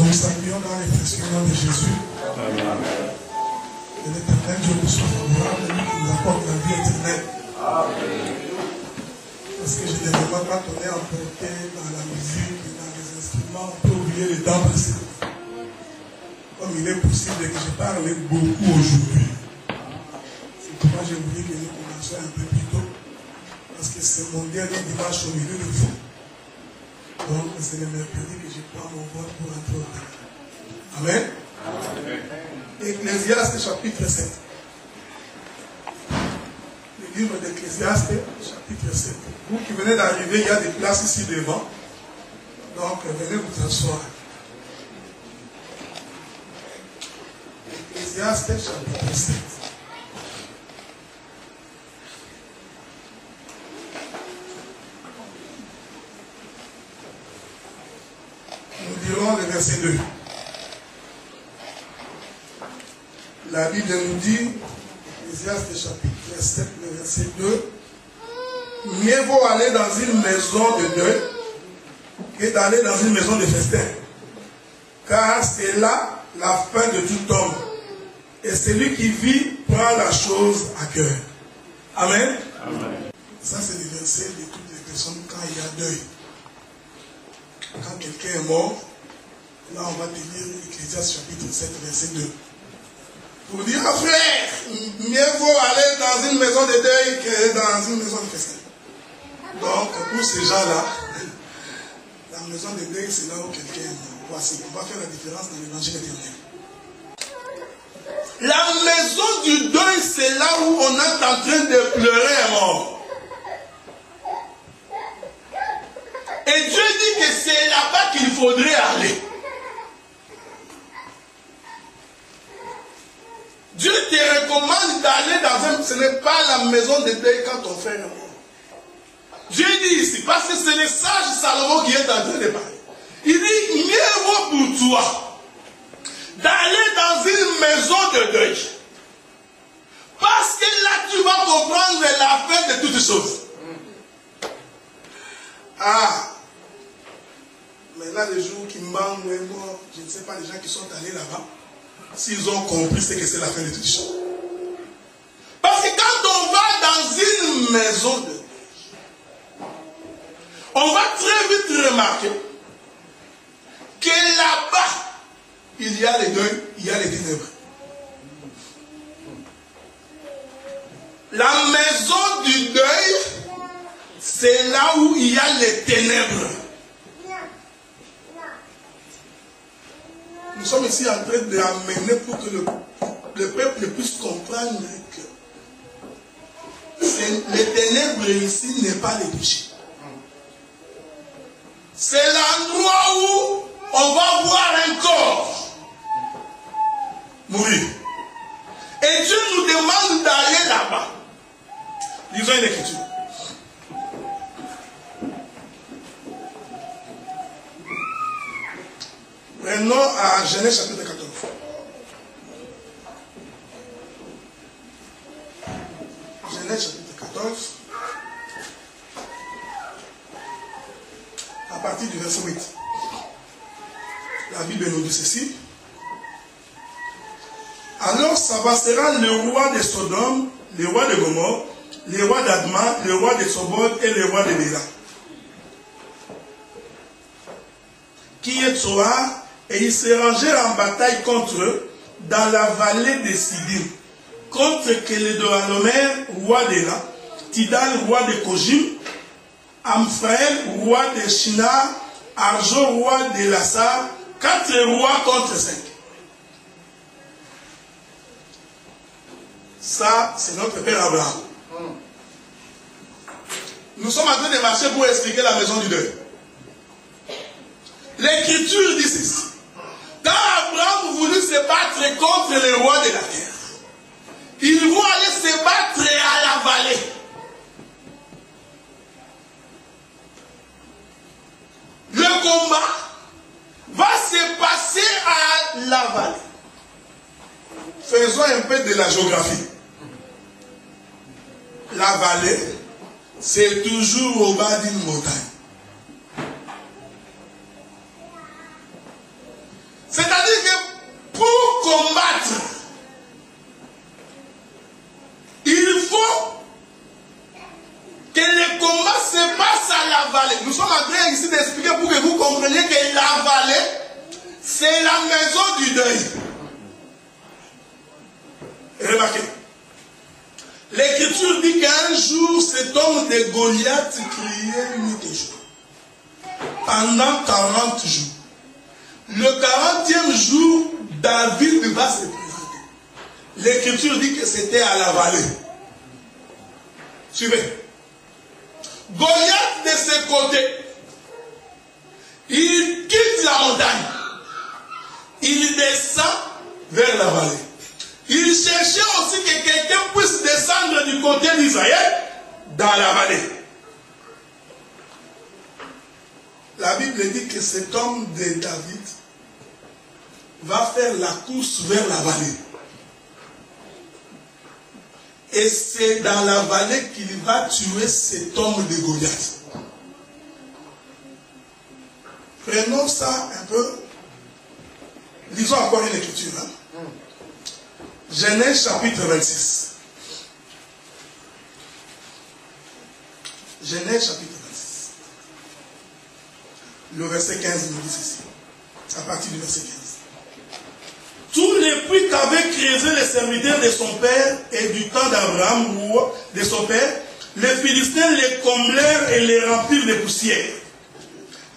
Nous saluons dans les précieux noms de Jésus. Amen. Et l'éternel Dieu nous soit favorable, lui qui nous apporte la vie éternelle. Amen. Parce que généralement, quand on est emporté dans la musique et dans les instruments, on peut oublier les temps passés. Comme il est possible que je parle beaucoup aujourd'hui. C'est pourquoi j'ai voulu que nous commencions un peu plus tôt. Parce que c'est mon dernier dimanche au milieu de vous. Donc c'est le mercredi que je prends mon vol pour entrer au temps. Amen. Ecclésiaste chapitre 7. Le livre d'Ecclésiaste chapitre 7. Vous qui venez d'arriver, il y a des places ici devant. Donc venez vous asseoir. Ecclésiaste chapitre 7. Nous dirons le verset 2. La Bible nous dit, Ecclésiaste chapitre 7, le verset 2, mieux vaut aller dans une maison de deuil que d'aller dans une maison de festin. Car c'est là la fin de tout homme. Et celui qui vit prend la chose à cœur. Amen. Amen. Ça, c'est le verset de toutes les personnes quand il y a deuil. Quand quelqu'un est mort, là on va te lire Ecclésiaste chapitre 7, verset 2. Pour dire, frère, mieux vaut aller dans une maison de deuil que dans une maison de festin. Donc, pour ces gens-là, la maison de deuil, c'est là où quelqu'un est mort. Voici, on va faire la différence dans l'évangile éternel. La maison du deuil, c'est là où on est en train de pleurer un mort. Et Dieu dit que c'est là-bas qu'il faudrait aller. Dieu te recommande d'aller dans un... Ce n'est pas la maison de deuil quand on fait un mort. Dieu dit ici, parce que c'est le sage Salomon qui est en train de parler. Il dit, mieux vaut pour toi d'aller dans une maison de deuil. Parce que là, tu vas comprendre la fin de toutes choses. Ah, mais là, les jours qui manquent, moi, je ne sais pas les gens qui sont allés là-bas, s'ils ont compris, c'est que c'est la fin de toutes choses. Parce que quand on va dans une maison de deuil, on va très vite remarquer que là-bas, il y a les deuils, il y a les ténèbres. La maison du deuil, c'est là où il y a les ténèbres. Nous sommes ici en train de l'amener pour que le peuple puisse comprendre que les ténèbres ici n'est pas les péchés. C'est l'endroit où on va voir un corps mourir. Et Dieu nous demande d'aller là-bas. Lisons une écriture. Prenons à Genèse chapitre 14. Genèse chapitre 14. À partir du verset 8. La Bible nous dit ceci. Alors s'avancera le roi de Sodome, le roi de Gomorrhe, le roi d'Adma, le roi de Sobol et le roi de Béla, qui est Tsoar, et ils se rangèrent en bataille contre eux dans la vallée de Sidim, contre Kélédoalomer, roi d'Ela, Tidal, roi de Kojim, Amphraël, roi de Shinar, Arjo, roi de Lassar, 4 rois contre 5. Ça, c'est notre père Abraham. Nous sommes en train de marcher pour expliquer la maison du deuil. L'écriture dit ceci. Quand Abraham voulut se battre contre les rois de la terre, ils vont aller se battre à la vallée. Le combat va se passer à la vallée. Faisons un peu de la géographie. La vallée, c'est toujours au bas d'une montagne. c'est la maison du deuil. Remarquez. L'Écriture dit qu'un jour, cet homme de Goliath criait nuit et jour. Pendant 40 jours. Le 40e jour, David va se présenter. L'Écriture dit que c'était à la vallée. Suivez. Goliath de ce côté, il quitte la montagne. Il descend vers la vallée. Il cherchait aussi que quelqu'un puisse descendre du côté d'Israël dans la vallée. La Bible dit que cet homme de David va faire la course vers la vallée. Et c'est dans la vallée qu'il va tuer cet homme de Goliath. Prenons ça un peu. Lisons encore une écriture. Hein? Genèse chapitre 26. Genèse chapitre 26. Le verset 15 nous dit ceci. À partir du verset 15. Tous les puits qu'avaient creusés les serviteurs de son père et du temps d'Abraham, roi de son père, les Philistins les comblèrent et les remplirent de poussière.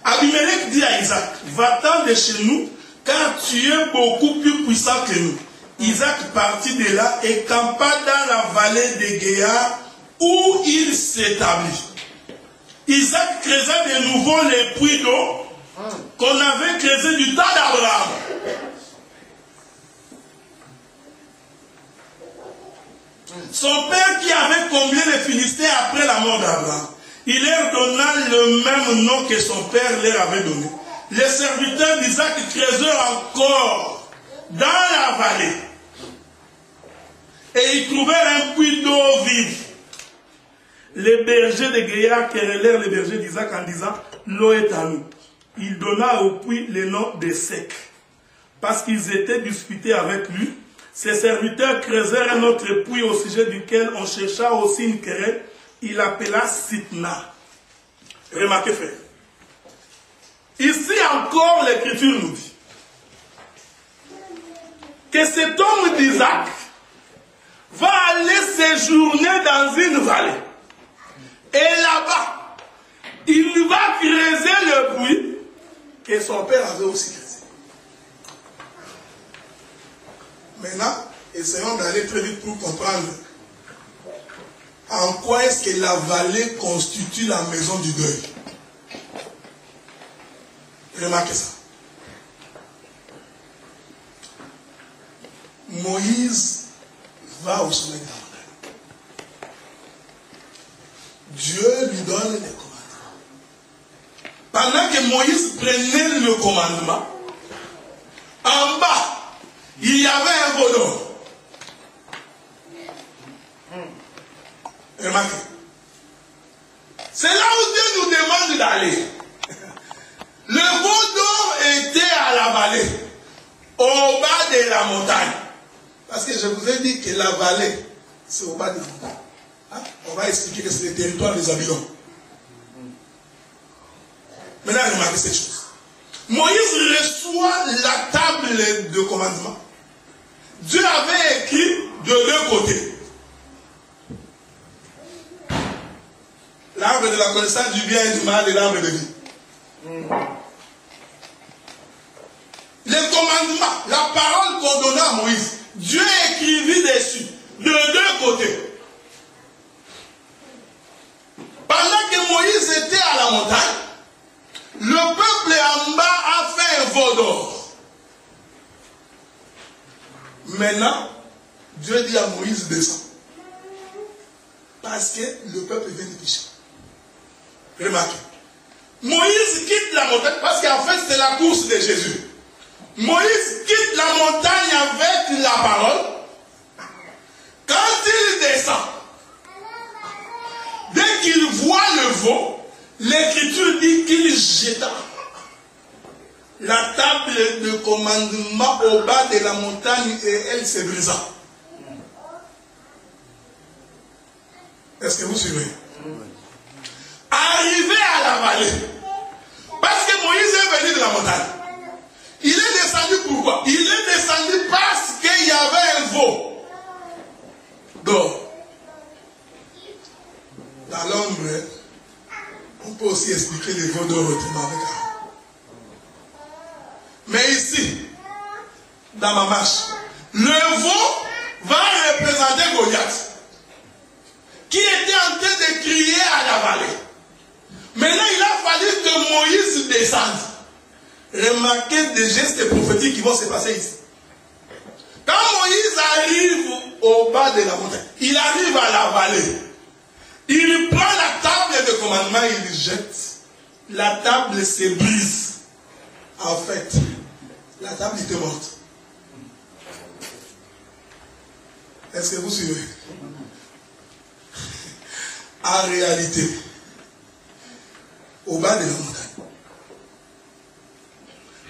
Abimelech dit à Isaac, va-t'en de chez nous, car tu es beaucoup plus puissant que nous. Isaac partit de là et campa dans la vallée de Guéa où il s'établit. Isaac creusa de nouveau les puits d'eau qu'on avait creusés du temps d'Abraham. Son père qui avait comblé les Philistins après la mort d'Abraham, il leur donna le même nom que son père leur avait donné. Les serviteurs d'Isaac creusèrent encore dans la vallée. Et ils trouvèrent un puits d'eau vive. Les bergers de Guéa querellèrent les bergers d'Isaac en disant, l'eau est à nous. Il donna au puits le nom de Sec. Parce qu'ils étaient disputés avec lui, ses serviteurs creusèrent un autre puits au sujet duquel on chercha aussi une querelle. Il l'appela Sitna. Remarquez, frère. Ici encore, l'Écriture nous dit que cet homme d'Isaac va aller séjourner dans une vallée. Et là-bas, il va creuser le puits que son père avait aussi creusé. Maintenant, essayons d'aller très vite pour comprendre en quoi est-ce que la vallée constitue la maison du deuil. Remarquez ça. Moïse va au sommet de la montagne. Dieu lui donne des commandements. Pendant que Moïse prenait le commandement, en bas, il y avait un veau d'or. Remarquez. C'est là où Dieu nous demande d'aller. Le veau d'or était à la vallée, au bas de la montagne. Parce que je vous ai dit que la vallée, c'est au bas de la montagne. Hein? On va expliquer que c'est le territoire des Babylone. Maintenant, remarquez cette chose. Moïse reçoit la table de commandement. Dieu avait écrit de deux côtés. L'arbre de la connaissance du bien et du mal et l'arbre de vie. Les commandements, la parole qu'on donna à Moïse, Dieu écrivit dessus, de deux côtés. Pendant que Moïse était à la montagne, le peuple en bas a fait un veau d'or. Maintenant, Dieu dit à Moïse, descend. Parce que le peuple vient de pécher. Remarquez. Moïse quitte la montagne parce qu'en fait c'est la course de Jésus. Moïse quitte la montagne avec la parole. Quand il descend, dès qu'il voit le veau, l'Écriture dit qu'il jeta la table de commandement au bas de la montagne et elle se brisa. Est-ce que vous suivez? Arrivé à la vallée, parce que Moïse est venu de la montagne, il est descendu que les veaux doivent retourner avec Aaron. Mais ici, dans ma marche, le veau va représenter Goliath, qui était en train de crier à la vallée. Maintenant, il a fallu que Moïse descende. Remarquez des gestes prophétiques qui vont se passer ici. Quand Moïse arrive au bas de la montagne, il arrive à la vallée. Il prend la table de commandement, il jette. La table se brise. En fait, la table était morte. Est-ce que vous suivez? En réalité, au bas de la montagne,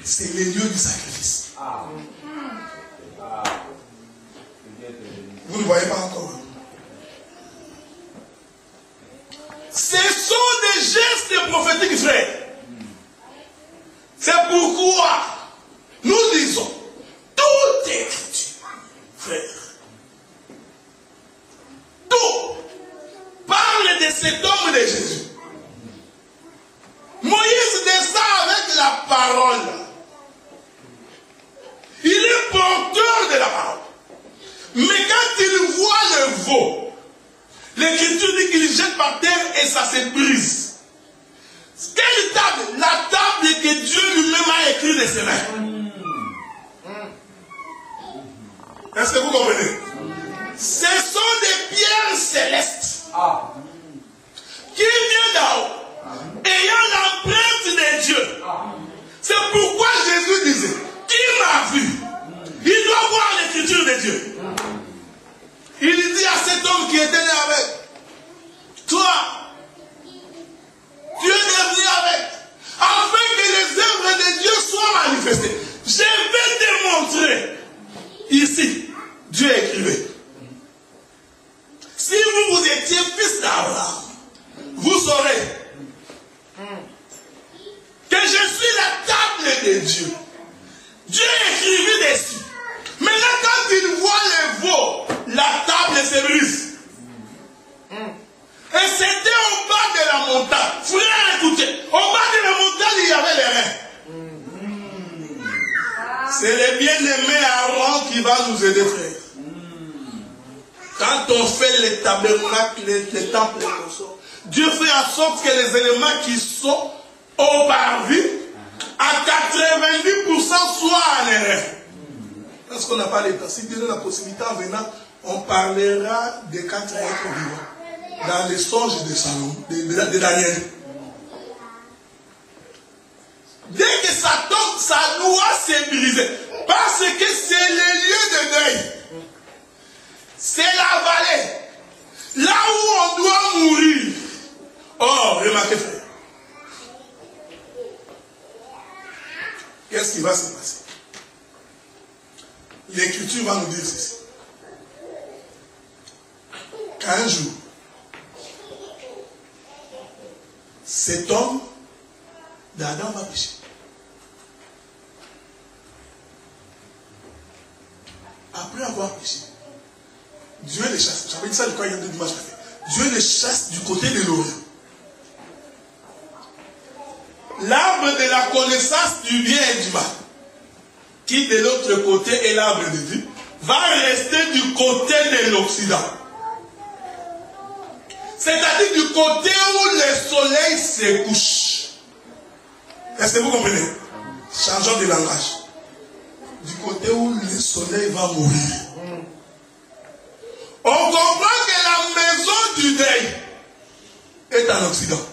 c'est le lieu du sacrifice. Vous ne voyez pas encore. Ce sont des gestes prophétiques, frère. C'est pourquoi nous disons toute écriture, frère. Tout parle de cet homme de Jésus. Moïse descend avec la parole. Il est porteur de la parole. Mais quand il voit le veau, l'Écriture dit qu'il jette par terre et ça se brise. Quelle table? La table que Dieu lui-même a écrite de ses mains. Est-ce que vous comprenez? Ce sont des pierres célestes qui viennent d'en haut, ayant l'empreinte de Dieu. C'est pourquoi Jésus disait, qui m'a vu? Il doit voir l'écriture de Dieu. Il dit à cet homme qui était né avec, toi, tu es devenu avec, afin que les œuvres de Dieu soient manifestées. Je vais te montrer. Ici, Dieu écrivait. Si vous étiez fils d'Abraham, vous saurez que je suis la table de Dieu. Dieu écrivit dessus. Maintenant, quand il voit le veau, la table se brise. Et c'était au bas de la montagne. Frère, écoutez, au bas de la montagne, il y avait les reins. C'est le bien-aimé Aaron qui va nous aider, frère. Quand on fait les tabernacles, les temples, Dieu fait en sorte que les éléments qui sont au parvis, à 90% soient en erreur. Parce qu'on n'a pas les temps. Si Dieu donne la possibilité en venant, on parlera des 4 êtres vivants. Dans les songes de Salomon, de Daniel. Dès que ça tombe, ça doit se briser. Parce que c'est le lieu de deuil. C'est la vallée. Là où on doit mourir. Oh, remarquez, frère. Qu'est-ce qui va se passer? L'Écriture va nous dire ceci. Qu'un jour, cet homme d'Adam va pécher. Après avoir péché, Dieu les chasse. J'avais dit ça il y a 2 dimanches passés. Dieu les chasse du côté de l'Orient. L'arbre de la connaissance du bien et du mal, qui de l'autre côté est l'arbre de vie, va rester du côté de l'Occident. C'est-à-dire du côté où le soleil se couche. Est-ce que vous comprenez? Changeons de langage. Du côté où le soleil va mourir. On comprend que la maison du deuil est en Occident.